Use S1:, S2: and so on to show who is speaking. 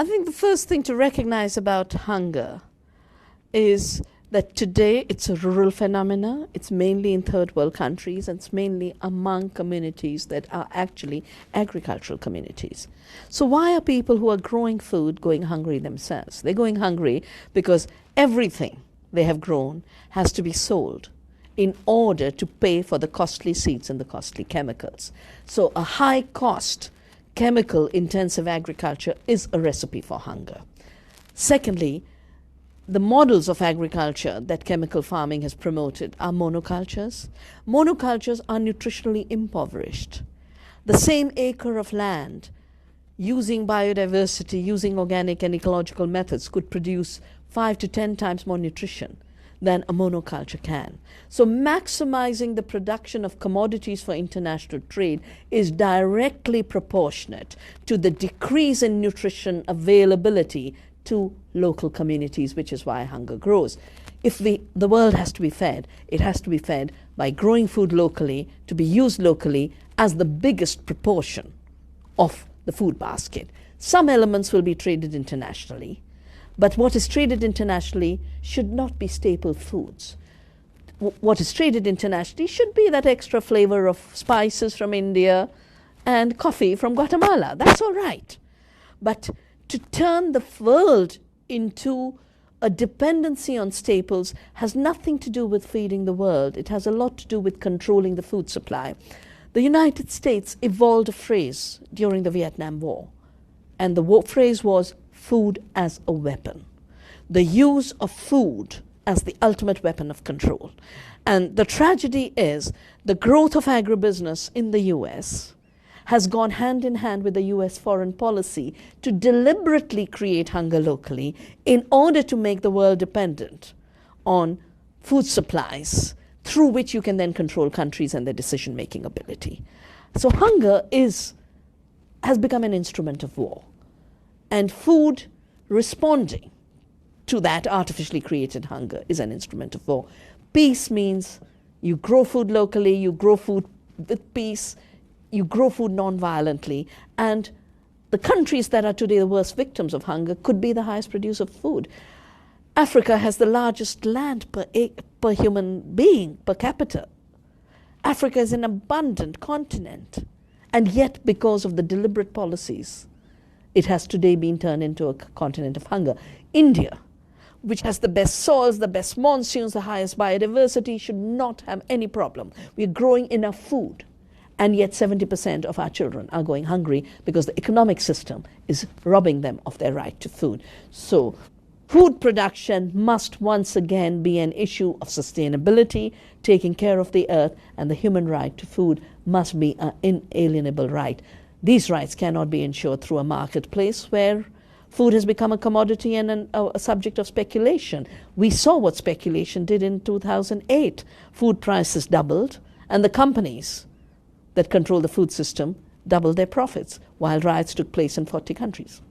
S1: I think the first thing to recognize about hunger is that today it's a rural phenomena. It's mainly in third world countries, and it's mainly among communities that are actually agricultural communities. So why are people who are growing food going hungry themselves? They're going hungry because everything they have grown has to be sold in order to pay for the costly seeds and the costly chemicals. So a high cost, chemical intensive agriculture is a recipe for hunger. Secondly, the models of agriculture that chemical farming has promoted are monocultures. Monocultures are nutritionally impoverished. The same acre of land, using biodiversity, using organic and ecological methods, could produce 5 to 10 times more nutrition than a monoculture can. So maximizing the production of commodities for international trade is directly proportionate to the decrease in nutrition availability to local communities, which is why hunger grows. If the world has to be fed, it has to be fed by growing food locally, to be used locally as the biggest proportion of the food basket. Some elements will be traded internationally, but what is traded internationally should not be staple foods. What is traded internationally should be that extra flavor of spices from India and coffee from Guatemala. That's all right. But to turn the world into a dependency on staples has nothing to do with feeding the world. It has a lot to do with controlling the food supply. The United States evolved a phrase during the Vietnam War, and the phrase was food as a weapon. The use of food as the ultimate weapon of control. And the tragedy is the growth of agribusiness in the US has gone hand in hand with the US foreign policy to deliberately create hunger locally in order to make the world dependent on food supplies through which you can then control countries and their decision-making ability. So hunger has become an instrument of war. And food responding to that artificially created hunger is an instrument of war. Peace means you grow food locally, you grow food with peace, you grow food non-violently, and the countries that are today the worst victims of hunger could be the highest producer of food. Africa has the largest land per human being, per capita. Africa is an abundant continent, and yet because of the deliberate policies, it has today been turned into a continent of hunger. India, which has the best soils, the best monsoons, the highest biodiversity, should not have any problem. We're growing enough food. And yet 70% of our children are going hungry because the economic system is robbing them of their right to food. So food production must once again be an issue of sustainability, taking care of the earth, and the human right to food must be an inalienable right. These rights cannot be ensured through a marketplace where food has become a commodity and a subject of speculation. We saw what speculation did in 2008. Food prices doubled, and the companies that control the food system doubled their profits while riots took place in 40 countries.